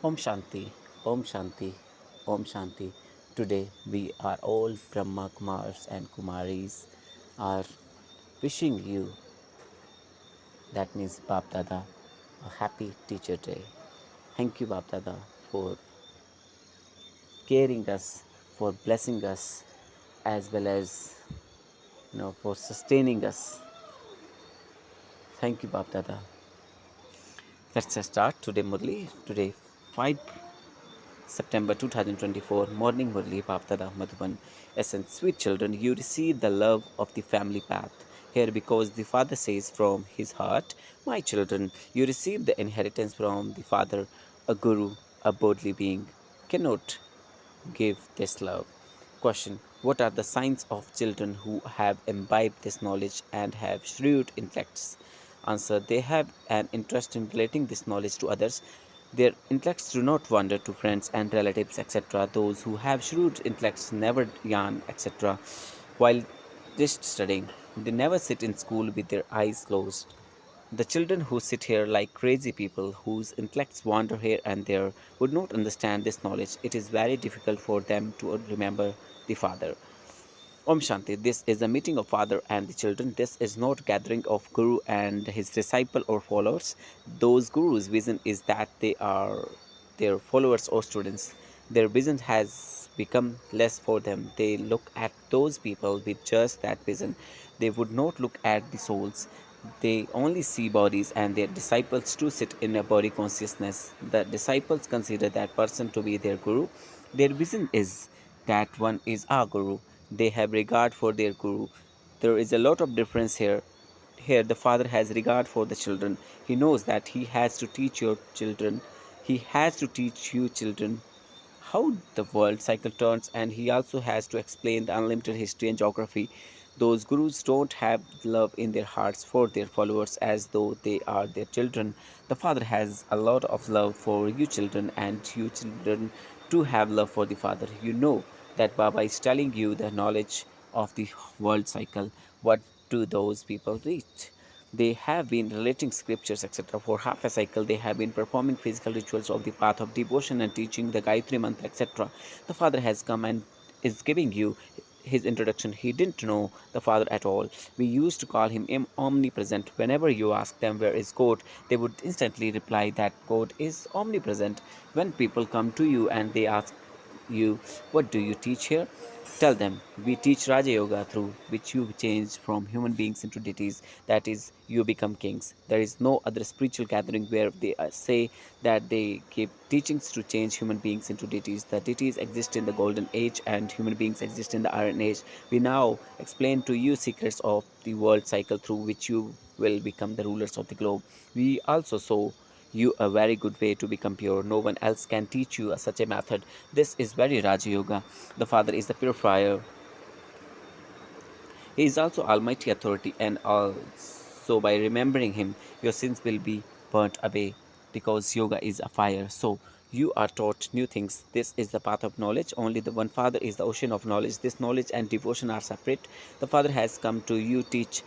Om Shanti, Om Shanti, Om Shanti. Today we are all Brahma Kumars and Kumaris are wishing you, that means Bap Dada, a happy Teacher Day. Thank you, Bap Dada, for caring us, for blessing us, as well as for sustaining us. Thank you, Bap Dada. Let's start today, Murli. Today, 5 September 2024, Morning Murli Baptada Madhuban. Essence, sweet children, you receive the love of the family path. Here, because the Father says from his heart, my children, you receive the inheritance from the Father, a Guru, a bodily being, cannot give this love. Question: what are the signs of children who have imbibed this knowledge and have shrewd intellects? Answer: they have an interest in relating this knowledge to others. Their intellects do not wander to friends and relatives, etc. Those who have shrewd intellects never yawn, etc. while just studying. They never sit in school with their eyes closed. The children who sit here like crazy people, whose intellects wander here and there, would not understand this knowledge. It is very difficult for them to remember the Father. Om Shanti. This is a meeting of Father and the children. This is not gathering of Guru and his disciple or followers. Those Gurus' vision is that they are their followers or students. Their vision has become less for them. They look at those people with just that vision. They would not look at the souls. They only see bodies, and their disciples too sit in a body consciousness. The disciples consider that person to be their Guru. Their vision is that one is our Guru. They have regard for their Guru. There is a lot of difference here. Here, the father has regard for the children. He knows that he has to teach your children. He has to teach you children how the world cycle turns, and he also has to explain the unlimited history and geography. Those gurus don't have love in their hearts for their followers as though they are their children. The father has a lot of love for you children, and you children too have love for the father. You know that Baba is telling you the knowledge of the world cycle. What do those people reach? They have been relating scriptures, etc. For half a cycle, they have been performing physical rituals of the path of devotion and teaching the Gayatri Mantra, etc. The Father has come and is giving you his introduction. He didn't know the Father at all. We used to call him omnipresent. Whenever you ask them where is God, they would instantly reply that God is omnipresent. When people come to you and they ask you, what do you teach here? Tell them, we teach Raja Yoga, through which you change from human beings into deities, that is, you become kings. There is no other spiritual gathering where they say that they give teachings to change human beings into deities. The deities exist in the golden age and human beings exist in the iron age. We now explain to you secrets of the world cycle through which you will become the rulers of the globe. We also show you a very good way to become pure. No one else can teach you such a method. This is very Raja Yoga. The Father is the purifier. He is also Almighty Authority, and also by remembering Him, your sins will be burnt away, because Yoga is a fire. So you are taught new things. This is the path of knowledge. Only the one Father is the ocean of knowledge. This knowledge and devotion are separate. The Father has come to you teach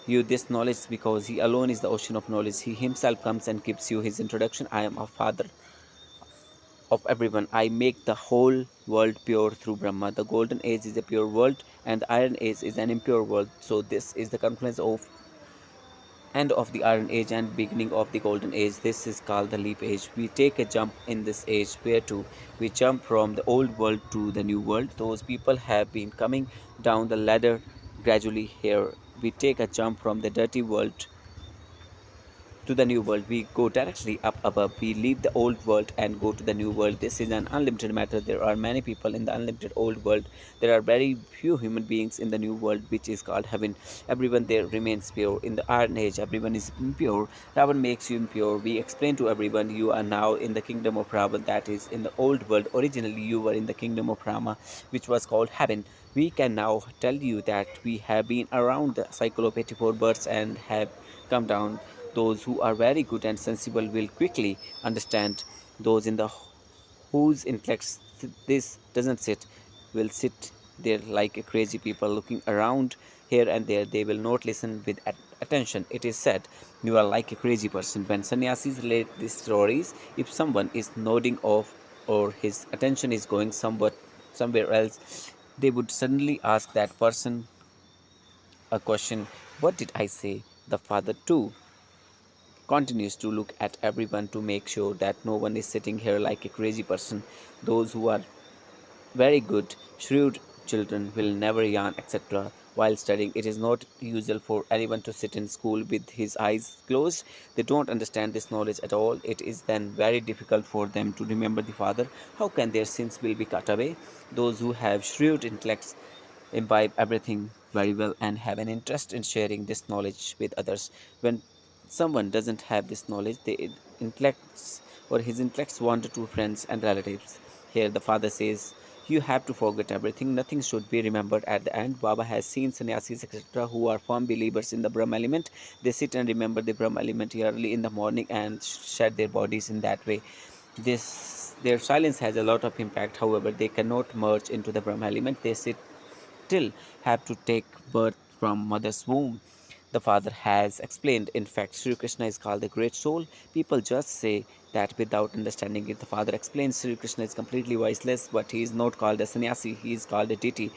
you this knowledge because He alone is the ocean of knowledge. He Himself comes and gives you His introduction. I am a Father of everyone. I make the whole world pure through Brahma. The golden age is a pure world, and the iron age is an impure world. So this is the confluence of end of the iron age and beginning of the golden age. This is called the leap age. We take a jump in this age. Where to? We jump from the old world to the new world. Those people have been coming down the ladder gradually. Here we take a jump from the dirty world to the new world. We go directly up above. We leave the old world and go to the new world. This is an unlimited matter. There are many people in the unlimited old world. There are very few human beings in the new world, which is called heaven. Everyone there remains pure. In the iron age, everyone is impure. Ravan makes you impure. We explain to everyone, you are now in the kingdom of Ravan, that is in the old world. Originally you were in the kingdom of Rama, which was called heaven. We can now tell you that we have been around the cycle of 84 births and have come down. Those who are very good and sensible will quickly understand. Those in the whose intellects this doesn't sit will sit there like a crazy people looking around here and there. They will not listen with attention. It is said, "You are like a crazy person." When sannyasis relate these stories, if someone is nodding off or his attention is going somewhere else, they would suddenly ask that person a question. What did I say? The father, too, continues to look at everyone to make sure that no one is sitting here like a crazy person. Those who are very good, shrewd children will never yarn, etc. While studying, it is not usual for anyone to sit in school with his eyes closed. They don't understand this knowledge at all. It is then very difficult for them to remember the Father. How can their sins will be cut away? Those who have shrewd intellects imbibe everything very well and have an interest in sharing this knowledge with others. When someone doesn't have this knowledge, they intellects or his intellects wander to friends and relatives. Here the father says, "You have to forget everything. Nothing should be remembered at the end." Baba has seen sannyasis, etc., who are firm believers in the Brahma element. They sit and remember the Brahma element early in the morning and shed their bodies in that way. This their silence has a lot of impact. However, they cannot merge into the Brahma element. They still have to take birth from mother's womb. The father has explained. In fact, Sri Krishna is called the great soul. People just say that without understanding it. The father explains Sri Krishna is completely voiceless, but he is not called a sannyasi, he is called a deity.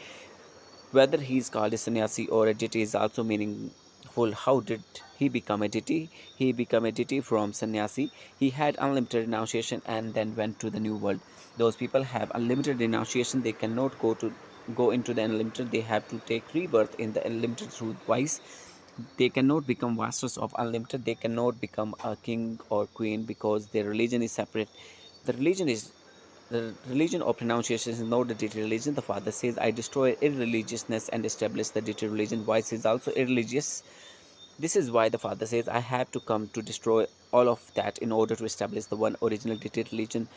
Whether he is called a sannyasi or a deity is also meaningful. How did he become a deity? He became a deity from sannyasi. He had unlimited renunciation and then went to the new world. Those people have unlimited renunciation. They cannot go into the unlimited. They have to take rebirth in the unlimited through twice. They cannot become masters of unlimited. They cannot become a king or queen because their religion is separate. The religion is the religion of renunciation is not the deity religion. The father says, "I destroy irreligiousness and establish the deity religion." Why is also irreligious? This is why the father says, "I have to come to destroy all of that in order to establish the one original deity religion."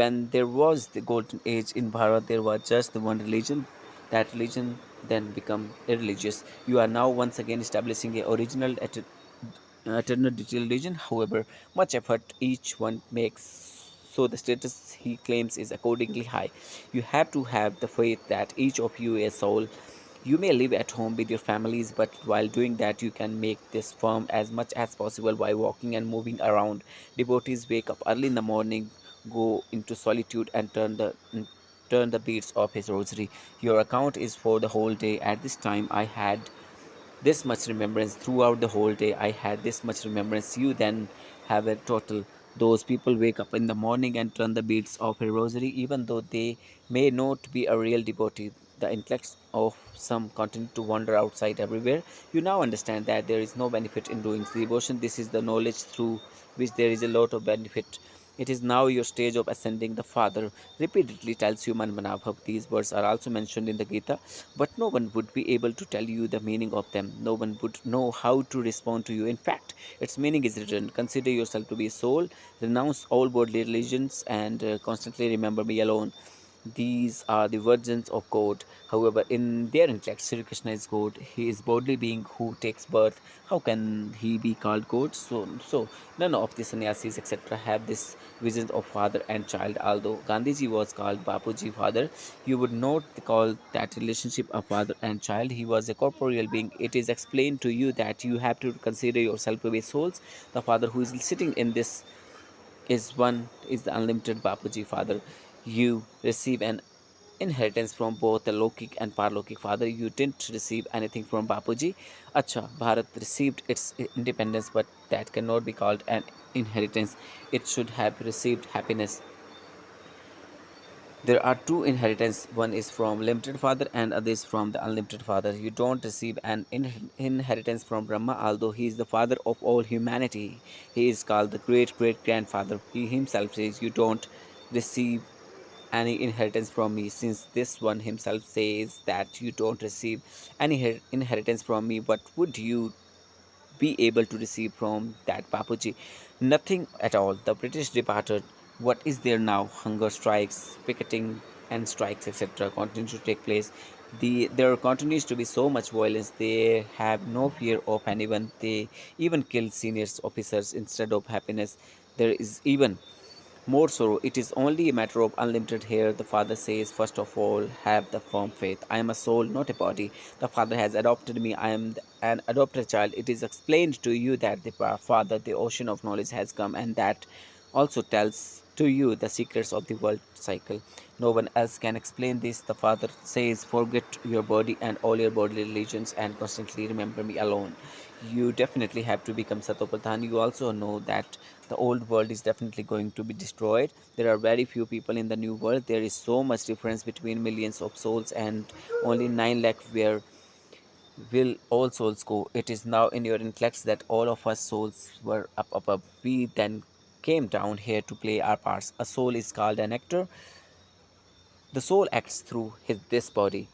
When there was the golden age in Bharat, there was just the one religion. That religion then become irreligious. You are now once again establishing a original eternal deity religion. However, much effort each one makes, so the status he claims is accordingly high. You have to have the faith that each of you is a soul. You may live at home with your families, but while doing that, you can make this firm as much as possible by walking and moving around. Devotees wake up early in the morning, go into solitude, and turn the beads of his rosary. Your account is for the whole day. At this time, I had this much remembrance. Throughout the whole day I had this much remembrance. You then have a total. Those people wake up in the morning and turn the beads of a rosary, even though they may not be a real devotee. The intellects of some continue to wander outside everywhere. You now understand that there is no benefit in doing devotion. This is the knowledge through which there is a lot of benefit. It is now your stage of ascending. The Father repeatedly tells you Manmanabhav. These words are also mentioned in the Gita, but no one would be able to tell you the meaning of them. No one would know how to respond to you. In fact, its meaning is written: "Consider yourself to be a soul, renounce all worldly religions, and constantly remember me alone." These are the virgins of God. However, in their intellect, Sri Krishna is God. He is bodily being who takes birth. How can he be called God? So none of the sannyasis, etc., have this vision of father and child. Although Gandhiji was called Bapuji father, you would not call that relationship a father and child. He was a corporeal being. It is explained to you that you have to consider yourself to be souls. The father who is sitting in this is the unlimited Bapuji father. You receive an inheritance from both the Lokik and Parlokik father. You didn't receive anything from Bapuji. Acha, Bharat received its independence, but that cannot be called an inheritance. It should have received happiness. There are two inheritance. One is from limited father and other is from the unlimited father. You don't receive an inheritance from Brahma, although he is the father of all humanity. He is called the great great grandfather. He himself says, "You don't receive any inheritance from me." Since this one himself says that you don't receive any inheritance from me, what would you be able to receive from that Bapuji? Nothing at all. The British departed. What is there now? Hunger strikes, picketing, and strikes, etc., continue to take place. There continues to be so much violence. They have no fear of anyone. They even kill senior officers instead of happiness. There is even more sorrow. It is only a matter of unlimited here. The father says, first of all, have the firm faith. I am a soul, not a body. The father has adopted me. I am an adopted child. It is explained to you that the father, the ocean of knowledge, has come, and that also tells to you the secrets of the world cycle. No one else can explain this. The father says, forget your body and all your bodily religions and constantly remember me alone. You definitely have to become Satopradhan. You also know that the old world is definitely going to be destroyed. There are very few people in the new world. There is so much difference between millions of souls, and only 9 lakh where will all souls go. It is now in your intellect that all of us souls were up above. We then came down here to play our parts. A soul is called an actor. The soul acts through this body.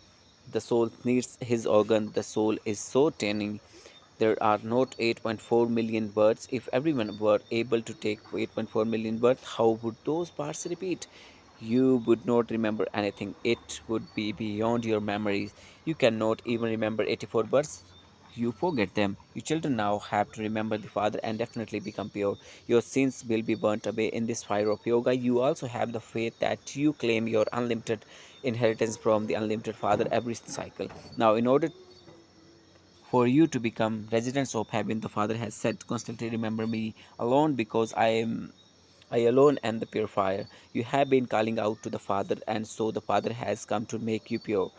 The soul needs his organ. The soul is so tiny. There are not 8.4 million words. If everyone were able to take 8.4 million words, how would those parts repeat? You would not remember anything. It would be beyond your memories. You cannot even remember 84 words. You forget them. You children now have to remember the Father and definitely become pure. Your sins will be burnt away in this fire of yoga. You also have the faith that you claim your unlimited inheritance from the unlimited Father every cycle. Now, in order for you to become residents of heaven, the Father has said, constantly remember me alone, because I alone am the purifier. You have been calling out to the Father, and so the Father has come to make you pure.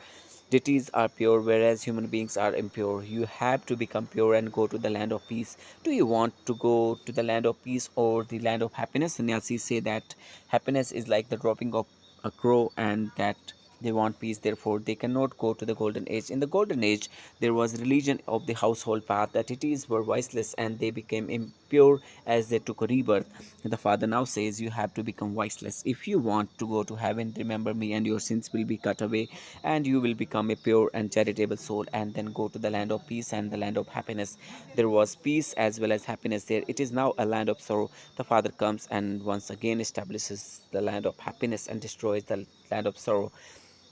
Deities are pure, whereas human beings are impure. You have to become pure and go to the land of peace. Do you want to go to the land of peace or the land of happiness? Sannyasis say that happiness is like the dropping of a crow, and that they want peace, therefore they cannot go to the golden age. In the golden age, there was religion of the household path. The deities were voiceless and they became impure as they took a rebirth. The Father now says, you have to become voiceless. If you want to go to heaven, remember me and your sins will be cut away, and you will become a pure and charitable soul, and then go to the land of peace and the land of happiness. There was peace as well as happiness there. It is now a land of sorrow. The Father comes and once again establishes the land of happiness and destroys the land of sorrow.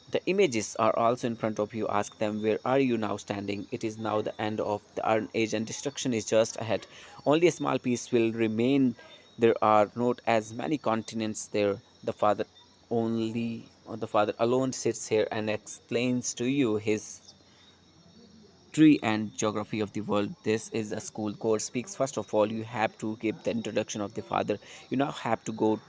The images are also in front of you. Ask them, where are you now standing? It is now the end of the Iron Age and destruction is just ahead. Only a small piece will remain. There are not as many continents there. The Father alone sits here and explains to you his tree and geography of the world. This is a school course. Speaks first of all, you have to give the introduction of the Father. You now have to go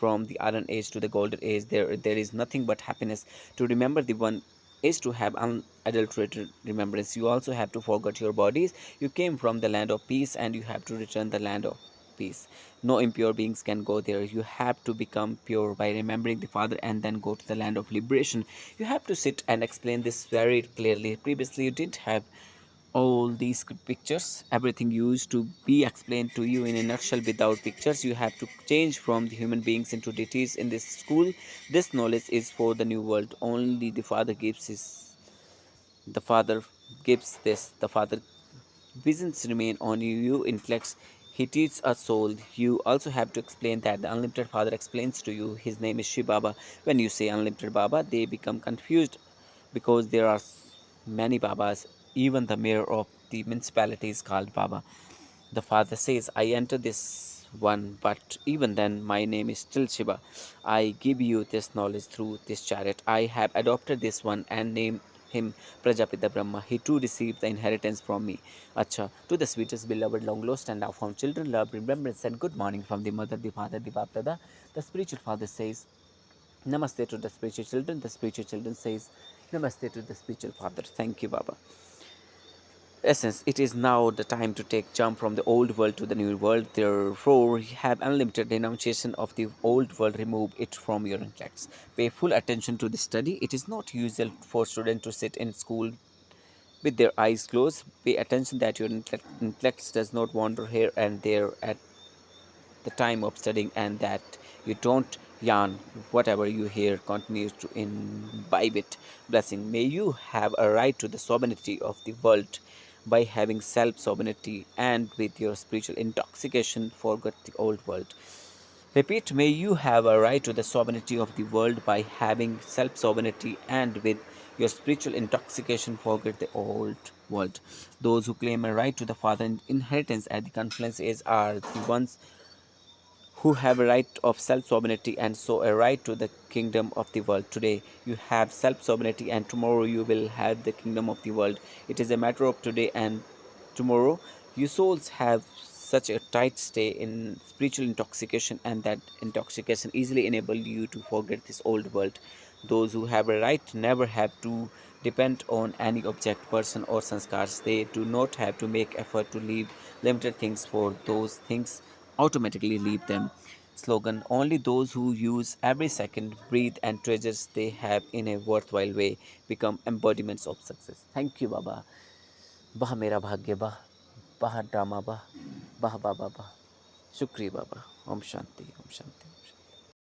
from the iron age to the golden age. There is nothing but happiness. To remember the one is to have unadulterated remembrance. You also have to forget your bodies. You came from the land of peace and you have to return the land of peace. No impure beings can go there. You have to become pure by remembering the Father and then go to the land of liberation. You have to sit and explain this very clearly. Previously you didn't have all these pictures. Everything used to be explained to you in a nutshell without pictures. You have to change from the human beings into deities in this school. This knowledge is for the new world. Only the Father gives this. The Father visions remain on you in flex. He teaches a soul. You also have to explain that the unlimited Father explains to you. His name is Shiv Baba. When you say unlimited Baba, they become confused because there are many Babas. Even the mayor of the municipality is called Baba. The Father says, I enter this one, but even then, my name is still Shiva. I give you this knowledge through this chariot. I have adopted this one and named him Prajapita Brahma. He too received the inheritance from me. Acha, to the sweetest, beloved, long lost, and now found children, love, remembrance, and good morning from the mother, the father, the Baptada. The spiritual father says, Namaste to the spiritual children. The spiritual children says, Namaste to the spiritual father. Thank you, Baba. Essence, it is now the time to take jump from the old world to the new world. Therefore, have unlimited denunciation of the old world. Remove it from your intellects. Pay full attention to the study. It is not usual for students to sit in school with their eyes closed. Pay attention that your intellect does not wander here and there at the time of studying, and that you don't yarn. Whatever you hear continues to imbibe it. Blessing, may you have a right to the sovereignty of the world by having self sovereignty, and with your spiritual intoxication forget the old world. Repeat, may you have a right to the sovereignty of the world by having self sovereignty, and with your spiritual intoxication forget the old world. Those who claim a right to the Father inheritance at the confluence age are the ones who have a right of self-sovereignty and so a right to the kingdom of the world. Today you have self-sovereignty and tomorrow you will have the kingdom of the world. It is a matter of today and tomorrow. You souls have such a tight stay in spiritual intoxication, and that intoxication easily enable you to forget this old world. Those who have a right never have to depend on any object, person or sanskars. They do not have to make effort to leave limited things, for those things automatically leave them. Slogan: only those who use every second, breathe, and treasures they have in a worthwhile way become embodiments of success. Thank you, Baba. Bah mera bhagya bah, bah drama bah, bah bah bah bah. Shukriya Baba. Om Shanti, Om Shanti.